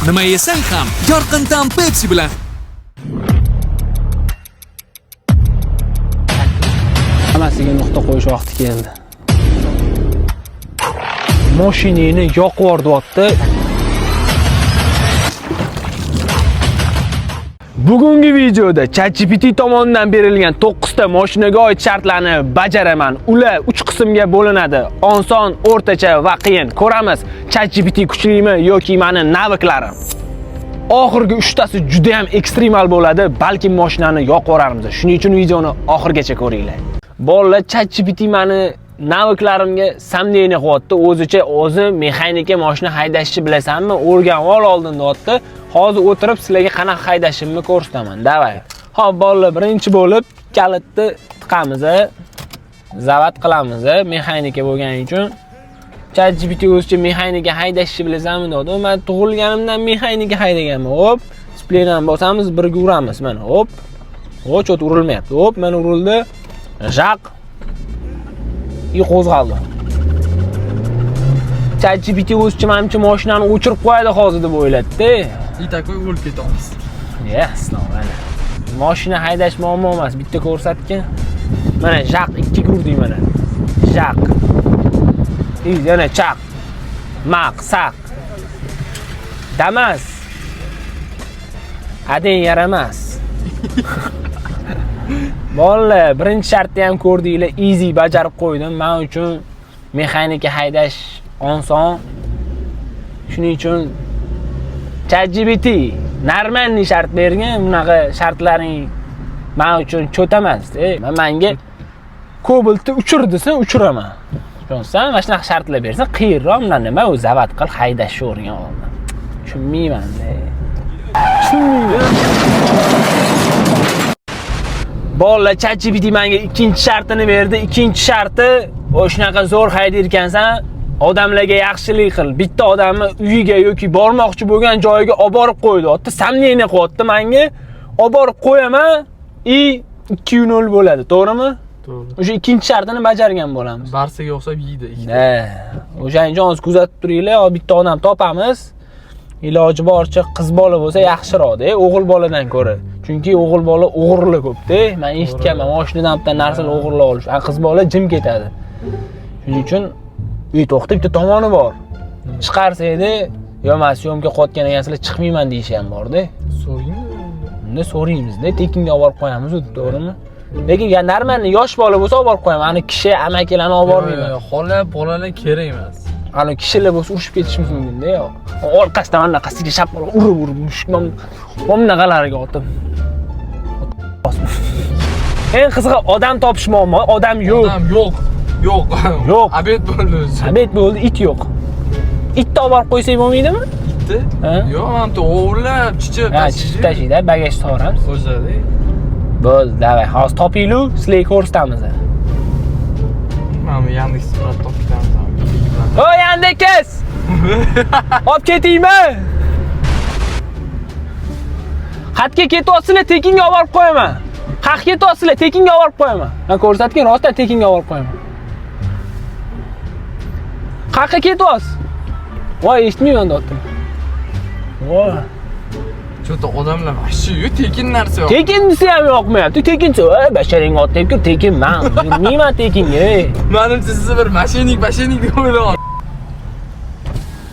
Nima yesang ham yorqin ta'm Pepsi bilan. Hammasiga nuqta qo'yish vaqti keldi. Mashinani yoqib yubordi. Bugungi videoda ChatGPT tomonidan berilgan 9 ta mashinaga oid shartlarni bajaraman. Ular 3 qismga bo'linadi: oson, o'rtacha va qiyin. Ko'ramiz, ChatGPT kuchlimi yoki meni naviklarim. Oxirgi 3 tasi juda ham ekstremal bo'ladi, balki mashinani yoqib yuboramiz. Shuning uchun videoni oxirigacha ko'ringlar. Bolalar, ChatGPT meni naviklarimga samdeyni qilyapti. O'zicha o'zi mexanika mashina haydashni bilasanmi? O'rganib oldin deyapti. Hozir o'tirib sizlarga qanaqa haydashimni ko'rsataman. Davay. Xo'p, bolalar, birinchi bo'lib kalitni tiqamiz, zavat qilamiz. Mexanika bo'lgani uchun ChatGPT o'zicha mexanika haydashni bilasanmi dedi. Men tug'ilganimdan mexanika haydaganman. Hop, spleydan bosamiz, birga uramiz. Mana hop. O'chot urilmayapti. Hop, mana urildi. Jaq. Qo'zg'aldi. ChatGPT o'zicha menimcha mashinani o'chirib qo'yadi hozir deb o'yladi. Itakoy o'lib ketamiz. Yes, mana. Mashina haydash muammo emas, bitta ko'rsatgan. Mana jaq 2 urdik mana. Jaq. Yana chaq. Maq, saq. Damas. Adin yaramas. Bolalar, birinchi shartni ham ko'rdinglar, easy bajarib qo'ydim. Men uchun mexanika haydash oson. Shuning uchun ChatGPT normalniy shart bergan, bunaqa shartlaring men uchun cho'tamas. Menga Cobaltni uchir desa, uchiraman. Tushunsan? Mana shunaqa shartlar bersa, qiyinroq bundan nima o'zi zavat qil, haydashni o'rgan oldim. Tushunmayman-da. Tushunmayman. Bolalar, ChatGPT menga ikkinchi shartini berdi. Ikkinchi sharti, o'shanaqa zo'r haydayotgansan, odamlarga yaxshilik qil. Bitta odamni uyiga yoki bormoqchi bo'lgan joyiga olib borib qo'ydi. Otda samniyni qo'ydi menga. Olib borib qo'yaman, 2-0 bo'ladi, to'g'rimi? To'g'ri. O'sha ikkinchi shartini bajargan bo'lamiz. Barsaga o'xshab yeydi. O'shaning uchun hozir kuzatib turinglar, bitta odam topamiz. Iloji boricha qiz bola bo'lsa yaxshiroq-da, o'g'il boladan ko'ra. Chunki o'g'il bola o'g'irlik ko'p-da. Men eshitganman, mashinadan bitta narsalar o'g'irlab olish. Qiz bola jim ketadi. Shuning uchun to'xta, bitta tomoni bor. Chiqarsa edi, yo men syomka qotgan ekansizlar, chiqmayman deyish ham bor-da. So'ring. Unda so'raymiz-da, tekinga olib qo'yamiz, to'g'rimi? Lekin normalniy yosh bola bo'lsa olib borib qo'yaman. Ani kishi, amakilarni olib bormayman. Xola, bolalar kerak emas. Ani kishilar bo'lsa urushib ketishimiz mumkin-da, yo. Orqasidan mana qasiga shapqib urib mushukman omnaqalariga otib. Eng qizig'i odam topish muammo, odam yo'q. Odam yo'q. Yo'q. Yo'q. Abed bo'ldi. Abed bo'ldi, it yo'q. Itni olib borib qo'ysak bo'lmaydimi? Itni? Yo'q, men o'g'irlab, chichib tashlaydi, bagaj solamiz. O'zadi. Bo'ldi, davay, hozir topinglar, sizlarga ko'rsatamiz. Mana Yandex surat topib ketamiz. O Yandex! Olib ketingmi? Xatga ketyapsizlar, tekinga olib borib qo'yaman. Haq ketyapsizlar, tekinga olib borib qo'yaman. Men ko'rsatgan rostdan tekinga olib borib qo'yaman. Qayerga ketyapsiz? Voy, eshitmayman deyaptim. Voy. Cho'ta odamlar vashi tekin narsa yo'q. Tekin desa ham yoqmayapti. Tekinchi, basharingga ot deb tekin men. Bilmayman tekinga. Menimcha siz bir mashinik deb o'ylayapsiz.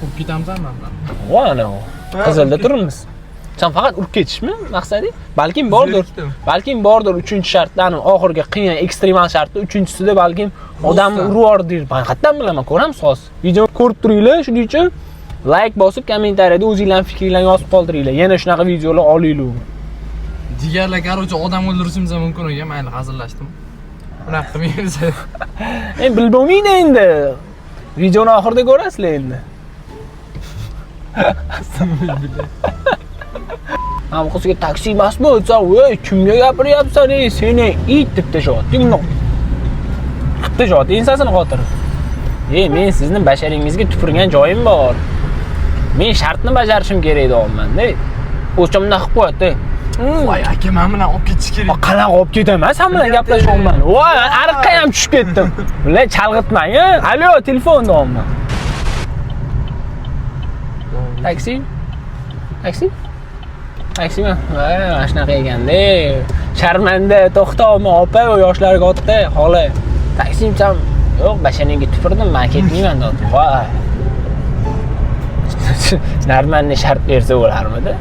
O'p ketamizmi men? Voy, ana. Qizilda turibmiz. Sen faqat urib ketishmi maqsading? Balkim bordir 3-chi shartdan, oxirgi qiyin ekstremal shartda 3-chisida balkim odamni urib yubordir. Men qayerdan bilaman, ko'ramiz hozir. Videoni ko'rib turinglar, shuning uchun like bosib, kommentariyada o'zingizlarning fikringizni yozib qoldiringlar. Yana shunaqa videolar olinglar. Jigarlar, qarochi odam o'ldirishimiz mumkin ekan, mayli hazillashdim. Bunaqa qilmaymiz. Bilmayman endi. Videoni oxirida ko'rasizlar endi. Ham qizga taksi emasmi o'tsa, "Voy, kimga gapiryapsan, seni it" deb tashyapti. Tashyapti ensasini xotirib. Men sizni basharingizga tupurgan joyim bor. Men shartni bajarishim kerak deyapman-da. O'sha bunday qilib qo'yadi. Voy aka, men bilan olib ketish kerak. Qanaqa olib ketaman? Sen bilan gaplashyapman. Voy, ariqqa ham tushib ketdim. Bular chalg'itmang, Alo, telefon deyapman. Taksi? Taksi? Taksimi? Mana shunaqa ekanda. Sharmanda, to'xtama, opa, u yoshlarga otda, xola. Taksimcham, yo'q, bashaningga tupurdim, men ketmayman dedim. Voy. Normalni shart bersa bo'larmidi?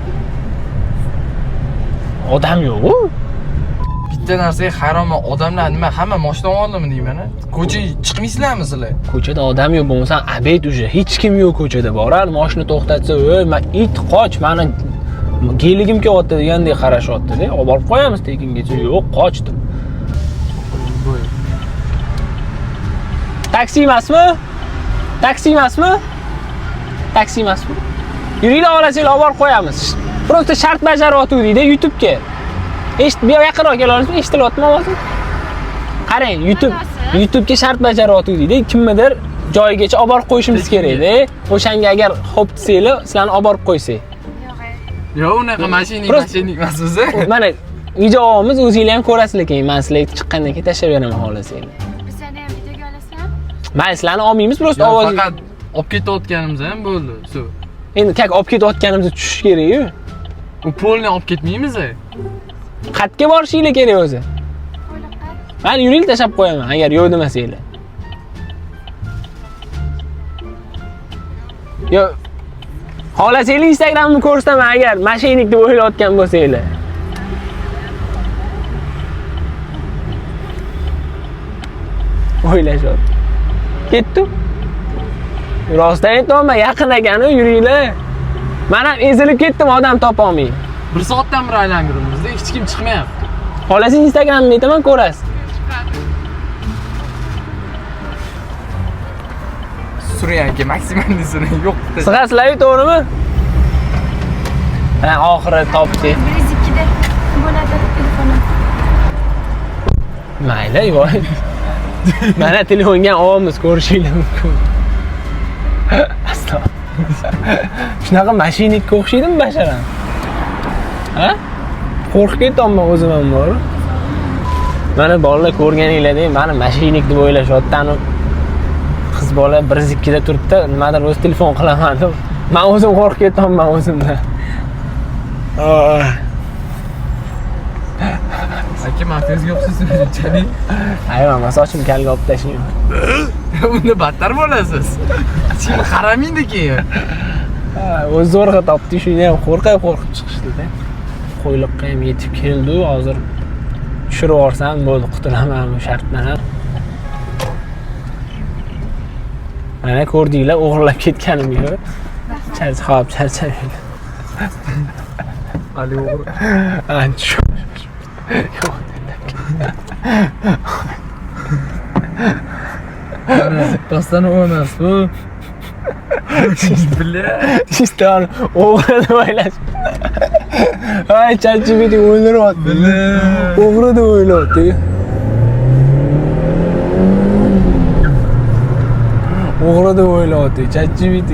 Odam yo'q-ku. Bitta narsaga hayronman, odamlar nima hamma mashina oldimi deyman. Ko'chaga chiqmaysizlarmi sizlar? Ko'chada odam yo'q bo'lmasa, abed uje, hech kim yo'q ko'chada. Borar, mashina to'xtatsa, "Ey, men it qoch, meni geligim kelyapti" degandek qarashyapti-da. Olib borib qo'yamiz tekingacha. Yo'q, qochdim. Taksi emasmi? Taksi emasmi? Taksi emasmi? Yuringlar, olasizlar, olib borib qo'yamiz. Просто shart bajaryapti-da YouTube'ga. Bu yaqinroq kela olasizmi? Eshitilyaptimi ovozim? Qarang, YouTube'ga shart bajaryapti-da. Kimnidir joyigacha olib borib qo'yishimiz kerak-da. O'shanga agar xo'p desanglar, sizlarni olib borib qo'ysak. Yo'q, unaqa mashining emas o'zi. Mana ijovimiz o'zinglar ham ko'rasizlar keyin. Men sizlarga chiqqandan keyin tashlab beraman xohlasanglar. Bizlarni ham videoga olasan? Men sizlarni olmaymiz, просто ovoz. Faqat olib ketayotganimiz ham bo'ldi. Shu. Endi kak olib ketayotganimizda tushish kerak-ku. U polni olib ketmaymiz. Qatga borishinglar kerak o'zi. Men yuring tashab qo'yaman agar yo'q demasanglar. Yo'q. Xohlasanglar Instagramni ko'rsataman agar mashinik deb o'ylayotgan bo'lsanglar. O'ylashyapti. Ketdi. Rostdan aytaman, yaqin ekan-ku, yuringlar. Men ham ezilib ketdim, odam topa olmay. 1 soatdan bir aylantiribmiz-da, hech kim chiqmayapti. Xohlasangiz Instagramni aytaman, ko'rasiz. Suryanga maksimalni suring yo'q. Sig'asizlar-ku, to'g'rimi? Ha, oxiri topdik. 102 da bo'ladi telefonim. Mayli, voy. Mana telefonga olamiz, ko'rishinglar mumkin. Aslo. Shunaqa mashinikka o'xshaydimi basharam? Ha? Qo'rqib ketyapman o'zim ham bor. Mana bolalar ko'rganinglarda, meni mashinik deb o'ylashyapti. Qiz bola 102 da turibdi, nimadir o'z telefon qilaman deb. Men o'zim qo'rqib ketyapman o'zimdan. Aka, mafiyozga o'xshaysiz, chalik. Ayva, masochim kalga olib tashlayman. Unda battar bo'lasiz. Sen qaramingda keyin. O'z zo'rg'a topdi, shuni ham qo'rqib chiqishdi-da. Qo'yliqqa ham yetib keldi, hozir tushirib yuborsam bo'ldi, qutulaman bu shartdan ham. Mana ko'rdinglar, o'g'irlab ketganimni. Charchab. Ali o'g'ri. Ancho. Doston emas bu. Bile. Sistan o'g'ri deb o'ylash. Ay, ChatGPT o'ylayapti. O'g'ri deb o'ylayapti. O'g'ri deb o'ylayapti ChatGPT.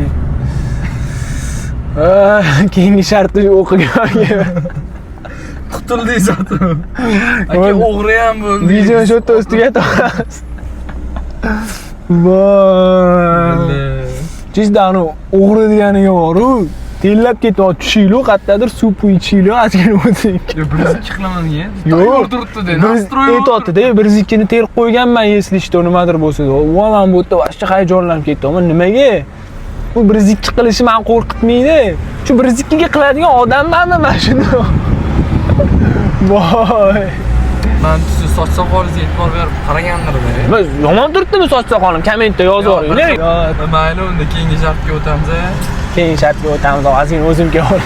Keyingi shartni o'qigan. Qutuldingiz zaten. Aka o'g'ri ham bo'ldi. Video shu yerda ustiga taqamiz. Voy. Jizdani o'g'ri deganiga bor-ku. Tellab ketyapti, tushinglar, qayerdadir suv ichinglar, ozgina o'zing. Birinchi qilaman degan. Yo'q, o'ldiribdi-da. Nastroy aytayapti-da, 102 ni terib qo'yganman, если что nimadir bo'lsa. Va men bu yerda vashcha hayajonlanib ketdim. Nimaga? Bu 102 qilishi meni qo'rqitmaydi. Shu 102 ga qiladigan odammanmi men shuni? Voy. Men siz soch soqolingizga e'tibor berib qaragandirman. Biz yomon turibdimi soch soqolim? Kommentda yozib yuboringlar. Mayli, unda keyingi shartga o'tamiz. Keyin shartga o'tamiz, ozgina o'zimga ol.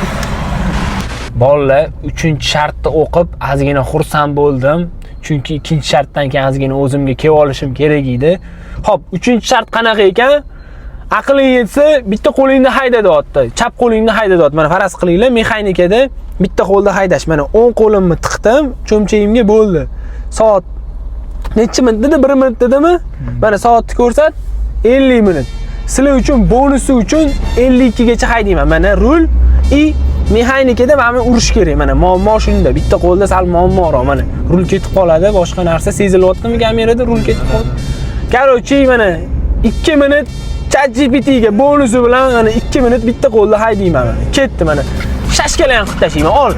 Bolalar 3-shartni o'qib, ozgina xursand bo'ldim. Chunki 2-shartdan keyin ozgina o'zimga kelib olishim kerak edi. Xo'p, 3-shart qanaqa ekan? Aqling yetsa, bitta qo'lingni hayda deyapti. Chap qo'lingni hayda deyapti. Mana faraz qilinglar, mexanikada bitta qo'lda haydash. Mana 10 qo'limni tiqdim, cho'mchagimga bo'ldi. Soat necha minut dedi? 1 minut dedimi? Mana soatni ko'rsat, 50 minut. Sizlar uchun bonusi uchun 52 gacha haydayman. Mana rul mexanikada mana urish kerak. Mana muammo shunda. Bitta qo'lda sal muammoroq. Mana rul ketib qoladi, boshqa narsa sezilyaptimi kamerada rul ketib qoldi. Короче, mana 2 minut ChatGPT ga bonusi bilan mana 2 minut bitta qo'lda haydayman. Ketdi mana. Shashkalar ham qilib tashlayman. Ol.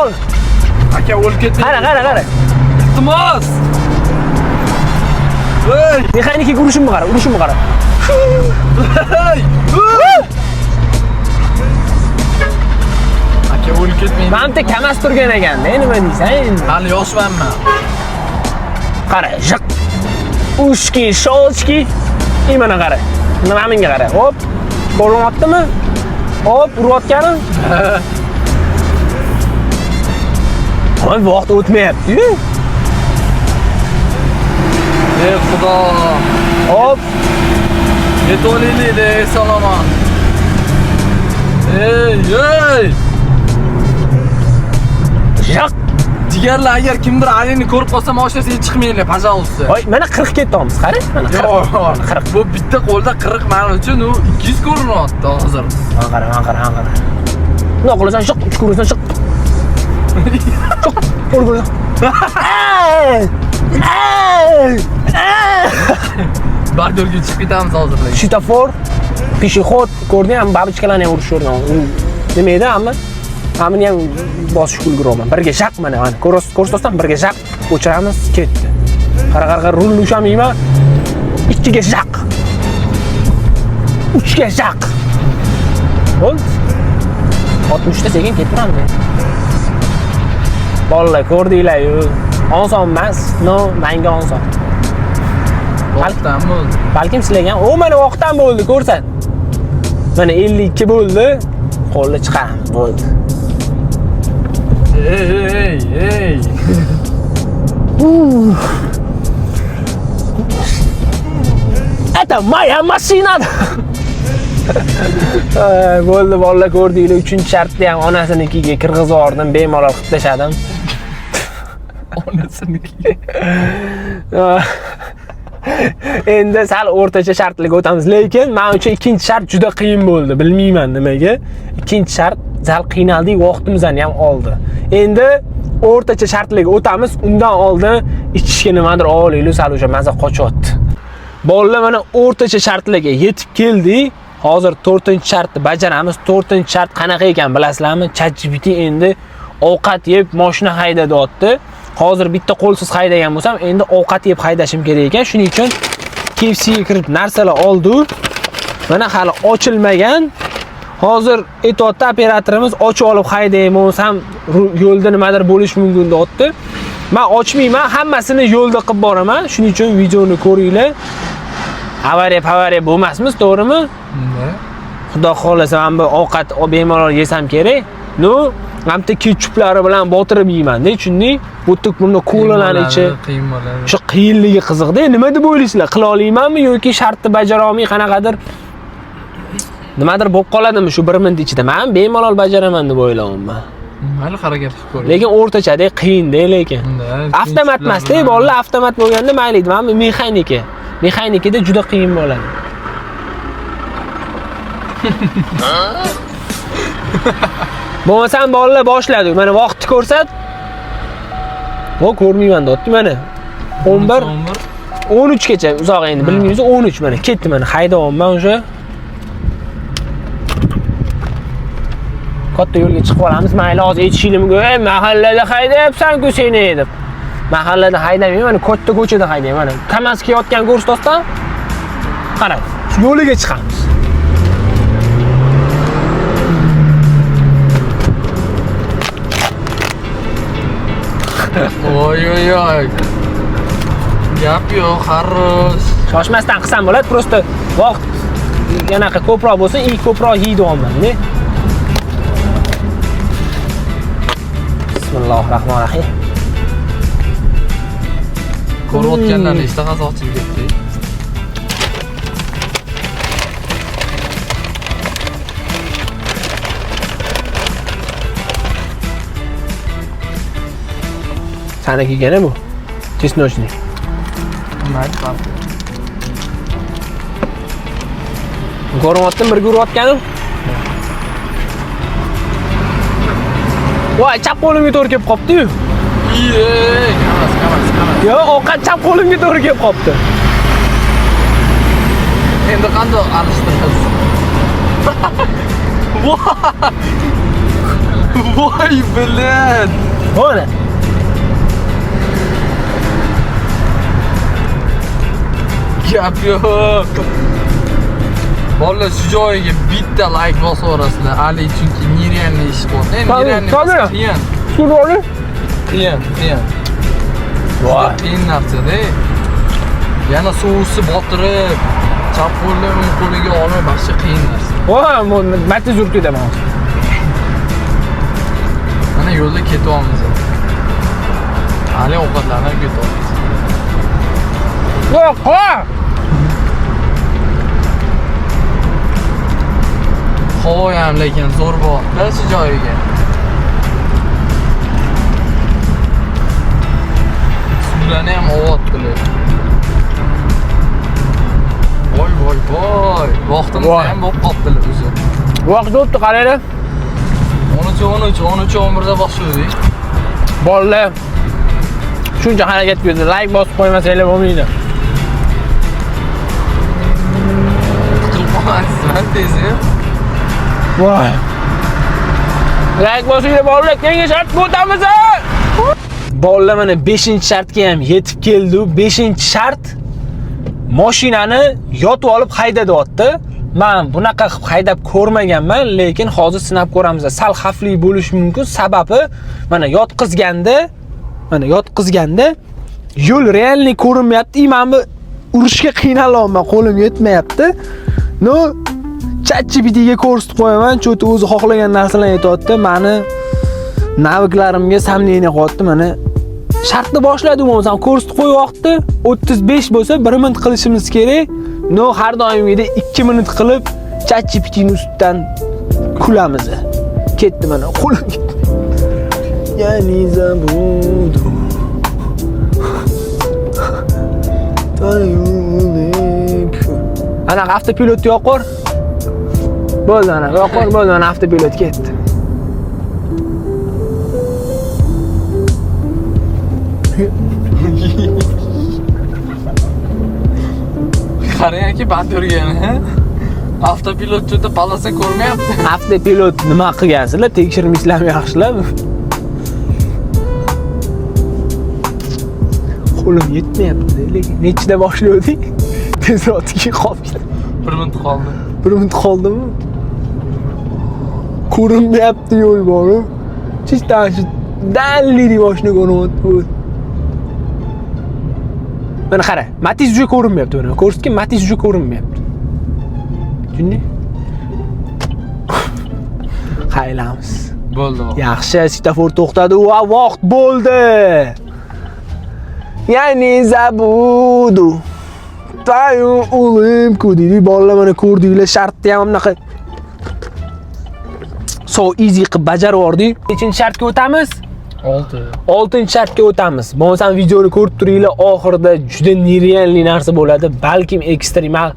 Ol. Aka o'lib ketdi. Qara. Iltimos. Ey, Mexanikaga urishimni qara. Aka o'lib ketmaydi. Manta kamas turgan ekan-da, nima deysan endi? Hali yoshmanman. Qara, jiq. Ushki, sholchki. Mana qara. Nima menga qara. Hop. Ko'ryaptimi? Hop, urayotganim. Qo'y, vaqt o'tmayapti-yu. Ey xudo. Hop. Yetolili salomat. Ey. Jiq. Jigarlar agar kimdir alini ko'rib qolsa, mashinasiga chiqmanglar, пожалуйста. Voy, mana 40 ketamiz, qara. Mana 40. Bu bitta qo'lda 40 men uchun u 200 ko'rinyapti hozir. Mana qara. Nima qilasan? Shiq, uch ko'rasan, shiq. Ko'rgin. Bardorga chiqib ketamiz hozir. Shitofor, peshexod, ko'rdingmi? Babichkalarni ham urishyordan. Nima edi, amma? Hamini ham bosib ulguraman. Birga shaq mana. Ko'rsatsan birga shaq o'chiramiz, ketdi. Qara, rulni ushamayman. 2 ga shaq. 3 ga shaq. Bo'ldi. 60 ta sekin kettiramiz. Bolalar ko'rdinglar-ku. Oson emas. No, menga oson. Vaqtdan bo'ldi. Balkim sizlarga ham, mana vaqtdan bo'ldi, ko'rsat. Mana 52 bo'ldi. Qo'lni chiqaramiz, bo'ldi. Ey. Это моя машина. Bo'ldi, bolalar ko'rdinglar, 3-shartda ham onasinikiga kirg'izib yubordim, bemalol qilib tashadim. Onasinikiga. Endi sal o'rtacha shartlarga o'tamiz, lekin men uchun ikkinchi shart juda qiyin bo'ldi. Bilmayman nimaga. Ikkinchi shart sal qiynaldik, vaqtimizni ham oldi. Endi o'rtacha shartlarga o'tamiz. Undan oldin ichishga nimadir olaylik, sal o'sha maza qochyapti. Bolalar mana o'rtacha shartlarga yetib keldik. Hozir 4-shartni bajaramiz. 4-shart qanaqa ekan bilasizlarmi? ChatGPT endi ovqat yeb mashina haydayapti. Hozir bitta qo'lsiz haydagan bo'lsam, endi ovqat yeb haydashim kerak ekan. Shuning uchun KFC'ga kirib narsalar oldi. Mana hali ochilmagan. Hozir aytayapti operatorimiz, ochib olib haydayman, yo'lda nimadir bo'lish mumkin deyapti. Men ochmayman, hammasini yo'lda qilib boraman. Shuning uchun videoni ko'ringlar. Avariya bo'lmasmiz, to'g'rimi? Xudo xolasa men bu ovqat bemalol yesam kerak. No, hamda ketchuplari bilan botirib yeyman-da, tushunding? Bu bunda kolalarni ichi. Qiyin bo'ladi. Shu qiyinligi qiziqda. Nima deb o'ylaysizlar? Qila olmaymanmi yoki shartni bajara olmay qanaqadir nimadir bo'lib qoladimi shu 1 minut ichida? Men bemalol bajaraman deb o'ylayapman. Mayli, harakat qilib ko'ring. Lekin o'rtachada qiyin-da lekin. Avtomat emas-da, bolalar avtomat bo'lganda mayli edi. Men mexanika. Mexanikada juda qiyin bo'ladi. Bo'lmasam bolalar boshladi. Mana vaqtni ko'rsat. Vo ko'rmayman deyapti mana. 11 13 gacha uzoq endi bilmaymiz. 13 mana ketdi mana. Haydayapman o'sha. Katta yo'lga chiqib olamiz. Mayli hozir aytishinglar mumkin. Ey, mahallada haydayapsan-ku seni deb. Mahallada haydamayman, mana katta ko'chada haydayman. Mana Kamaz kelayotgan ko'rsatdan qarang. Yo'liga chiqamiz. Oy. Gap yo'q, xarroz. Shoshmasdan qilsam bo'ladi, prosta vaqt yanaqa ko'proq bo'lsa, ko'proq yeydiganman-da. Bismillahirrohmanirrohim. Ko'rayotganlarni ishtahasi ochilib ketdi. Sanakigana bu. Chesnochnik. Mayli, farqi. Ko'ryaptimi, birga urayotganim? Voy, chap qo'limga to'g'ri kelib qopti-yu. Kamas. Yo, ovqat chap qo'limga to'g'ri kelib qopti. Endi qanday alishtirasiz? Voy bilan. Mana. Gap yo'q. Bolalar shu joyiga bitta like bosaverasizlar. Ali chunki nerealniy ish qilyapti. Endi nerealniy qiyin. Surori. Qiyin. Voy. Qiyin narsa-da. Yana suvsi botirib, chap qo'lni o'ng qo'liga olib, boshqa qiyin narsa. Voy, Matiz urib ketaman. Mana yo'lda ketyapmiz. Ali ovqatlanib ketyapmiz. Yo'q, Havo ham lekin zo'r bo'ldi shu joyiga. Suvlarni ham olyaptilar. Voy. Vaqtimiz ham bo'lib qoldilar o'zi. Vaqt o'tdi, qaranglar. 13-11da boshladik. Bolalar shuncha harakat qildi. Like bosib qo'ymasanglar bo'lmaydi. Qilib qolmasizlar tezi. Voy. Like bosinglar bolalar, keyingi shartga o'tamiz. Bolalar mana 5-shartga ham yetib keldi. 5-shart mashinani yotib olib haydadyapti. Men bunaqa qilib haydab ko'rmaganman, lekin hozir sinab ko'ramiz. Sal xavfli bo'lishi mumkin. Sababi mana yotqizganda yo'l realniy ko'rinmayapti. Men bu urishga qiynalyapman, qo'lim yetmayapti. No, ChatGPTga ko'rsatib qo'yaman, cho'ti o'zi xohlagan narsalarni aytayapti. Meni naviklarimga samleniya qilyapti. Mana shartni boshladik, o'zim ko'rsatib qo'yapti. 35 bo'lsa 1 minut qilishimiz kerak. No, har doimgidek 2 minut qilib ChatGPTning ustidan kulamiz. Ketdi mana, qo'lim ketdi. Yani zabudu. Ana avtopilot yo'qor. Bo'ldi ana, yo'qor bo'ldi, ana avtopilot ketdi. Qarangki, band yurgani. Avtopilot juda palasa ko'rmayapti. Avtopilot nima qilgansizlar? Tekshirmishlarmi yaxshilab? Qo'lim yetmayapti, lekin nechida boshladik? Tezroqga qoldi. 1 minut qoldi. 1 minut qoldimi? Ko'rinmayapti yo'l borib. Chishdan shu dalli boshni ko'ryapti. Mana qara, Matiz juda ko'rinmayapti mana. Ko'rsatgan Matiz juda ko'rinmayapti. Tushunding? Qaylamiz. Bo'ldi. Yaxshi, svetofor to'xtadi va vaqt bo'ldi. Yani zabudu. Tayu ulim kudidi bolalar mana ko'rdinglar, shartni ham bunaqa so easy qilib bajarib yubordik. Nechinchi shartga o'tamiz? 6-shartga o'tamiz. Bo'lmasam videoni ko'rib turinglar, oxirida juda nerealniy narsa bo'ladi. Balkim ekstremal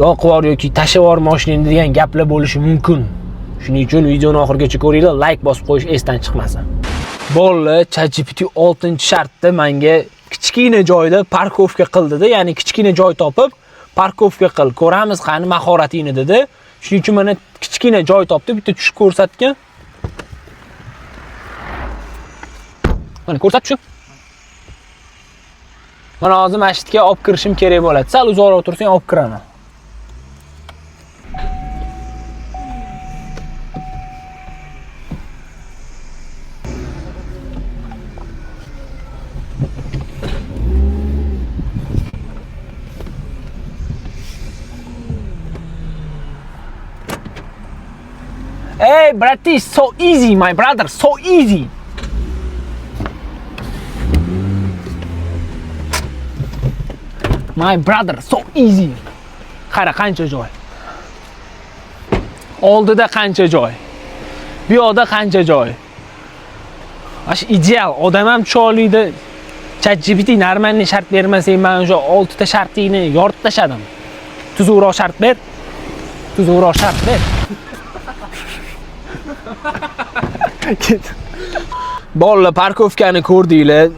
yoqvor yoki tashivor mashina degan gaplar bo'lishi mumkin. Shuning uchun videoni oxirigacha ko'ringlar, like bosib qo'yish esdan chiqmasin. Bolalar, ChatGPT 6-shartda menga kichkina joyda parkovka qil dedi. Ya'ni kichkina joy topib, parkovka qil. Ko'ramiz qani mahoratingni dedi. Shuning uchun mana kichkina joy topdi, bitta tushib ko'rsatgan. Mana ko'rsat shu. Mana hozir masjidga olib kirishim kerak bo'ladi. Sal uzoqroq tursang olib kiraman. Hey, brati, so easy, my brother, so easy. My brother, so easy. Qara, qancha joy. Oldida qancha joy. Bu yoqda qancha joy. Ash ideal, odam ham cho'liydi. ChatGPT normalniy shart bermasang, men o'sha 6 ta shartingni yoritib tashadim. Tuzukroq shart ber. Tuzukroq shart ber. Bolalar parkovkani ko'rdinglar.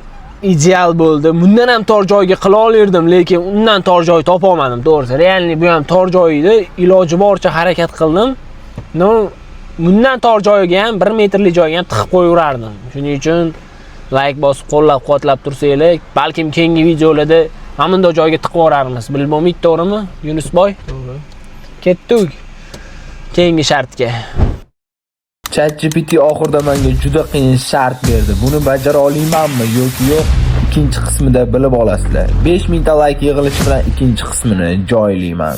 ideal bo'ldi. Bundan ham tor joyga qila olirdim, lekin undan tor joy topa olmadim, to'g'risi. Realni bu ham tor joy edi. Iloji boricha harakat qildim. No, bundan tor joyga ham 1 metrli joyga ham tiqib qo'yaverardim. Shuning uchun like bosib, qo'llab-quvvatlab tursanglar, balkim keyingi videolarda mana bunday joyga tiqib yuborarmiz. Bilib bo'lmaydi, to'g'rimi? Yunusboy. To'g'ri. Ketdik. Keyingi shartga. ChatGPT oxirida menga juda qiyin shart berdi. Buni bajara olamanmi yoki yo'q? Ikkinchi qismida bilib olasizlar. 5000 ta like yig'ilishi bilan ikkinchi qismini joylayman.